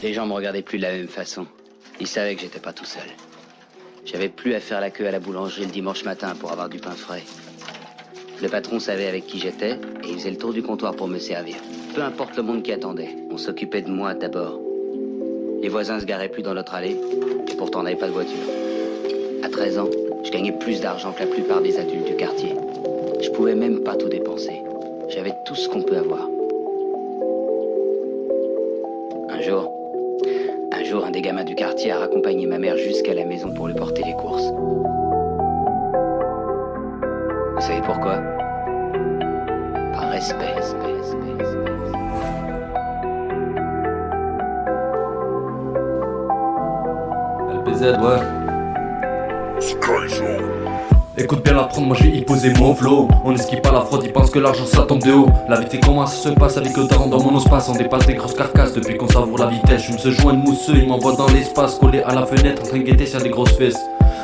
Les gens me regardaient plus de la même façon. Ils savaient que j'étais pas tout seul. J'avais plus à faire la queue à la boulangerie le dimanche matin pour avoir du pain frais. Le patron savait avec qui j'étais et il faisait le tour du comptoir pour me servir. Peu importe le monde qui attendait, on s'occupait de moi d'abord. Les voisins se garaient plus dans notre allée et pourtant on n'avait pas de voiture. À 13 ans, je gagnais plus d'argent que la plupart des adultes du quartier. Je pouvais même pas tout dépenser. J'avais tout ce qu'on peut avoir. Un jour, un des gamins du quartier a raccompagné ma mère jusqu'à la maison pour lui porter les courses. Vous savez pourquoi? Par respect. LBZ, ouais. Écoute bien la prendre, moi je vais y poser mon flow. On esquive pas la fraude, ils pensent que l'argent ça tombe de haut. La vérité comment ça se passe avec le daron dans mon espace. On dépasse des grosses carcasses depuis qu'on savoure la vitesse. Je me se joint une mousseux, il m'envoie dans l'espace. Collé à la fenêtre en train de guetter s'il y a des grosses fesses.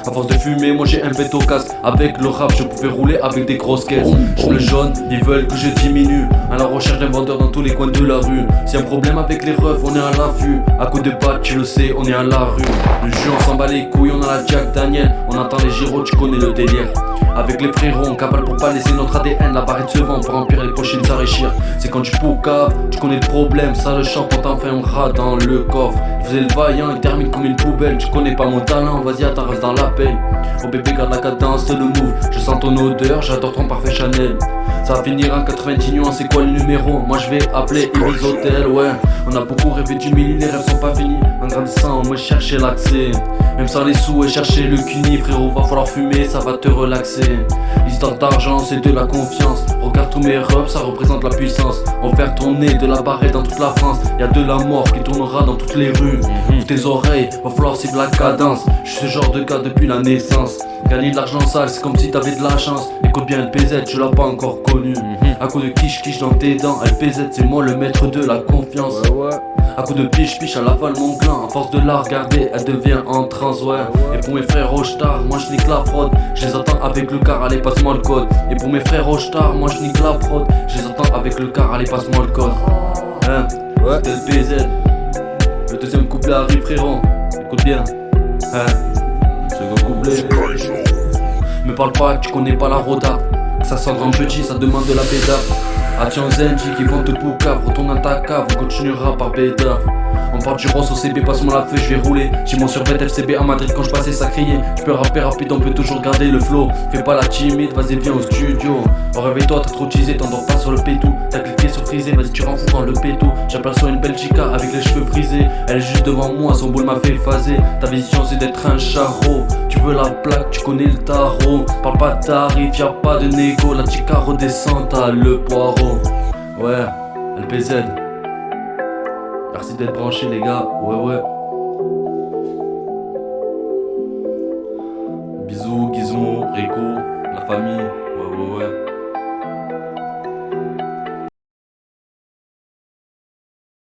À force de fumer, moi j'ai un bête au casque. Avec le rap, je pouvais rouler avec des grosses caisses. Je me jaune, ils veulent que je diminue. À la recherche d'un vendeur dans tous les coins de la rue. Si y a un problème avec les refs, on est à l'affût. À coup de batte, tu le sais, on est à la rue. Le jus, on s'en bat les couilles, on a la Jack Daniel. On entend les gyros, tu connais le délire. Avec les frérots, on cavale pour pas laisser notre ADN. La barrette se vend pour remplir les poches et nous enrichir. C'est quand tu poucaves, tu connais le problème. Ça le champ quand t'en fais un rat dans le coffre. Faisais le vaillant, il termine comme une poubelle. Tu connais pas mon talent, vas-y attends, reste dans la paix. Oh bébé garde la cadence, le move. Je sens ton odeur, j'adore ton parfait Chanel. Ça va finir en 90 nuances, c'est quoi le numéro? Moi je vais appeler Ibis Hotel, ouais. On a beaucoup rêvé du mille, les rêves sont pas finis. En grandissant, on me chercher l'accès. Même sans les sous et chercher le cuni, frérot, va falloir fumer, ça va te relaxer. L'histoire d'argent, c'est de la confiance. Regarde tous mes robes, ça représente la puissance. On fait tourner de la barrette dans toute la France. Y'a de la mort qui tournera dans toutes les rues. Pour tes oreilles, va falloir suivre la cadence. Je suis ce genre de gars depuis la naissance. Gagner de l'argent sale, c'est comme si t'avais de la chance. Écoute bien LPZ, tu l'as pas encore connu. À coup de quiche dans tes dents, LPZ c'est moi le maître de la confiance. À coup de piche à la balle mon clan. À force de la regarder, elle devient en transe, ouais. Et pour mes frères Rochtar, moi je nique la prod. Je les attends avec le car, allez passe-moi le code. Et pour mes frères Rochtar, moi je nique la prod. Je les attends avec le car, allez passe-moi le code. Hein, ouais. LPZ. Le deuxième couplet arrive frérot. Écoute bien. Hein, second couplet. Me parle pas, tu connais pas la roda. Ça sent grand petit, ça demande de la béda. Attention Zenji qui vont te poucave. Retourne à ta cave, on continuera par béda. On part du Ross au CB, passe-moi la feuille, je vais rouler. J'ai mon survêt FCB à Madrid quand je passais ça criait. Tu peux rapper rapide, on peut toujours garder le flow. Fais pas la timide, vas-y viens au studio. Oh réveille-toi, t'as trop teasé, t'endors pas sur le pétou. T'as cliqué sur frisé, vas-y tu rentres dans le pétou. J'aperçois une belle chica avec les cheveux frisés. Elle est juste devant moi, son boule m'a fait phaser. Ta vision c'est d'être un charreau. Tu veux la plaque, tu connais le tarot. Parle pas de tarif, y'a pas de négo. La chica redescend, t'as le poireau. Ouais, LPZ. Merci d'être branchés les gars, ouais. Bisous, Gizmo, Rico, la famille, ouais.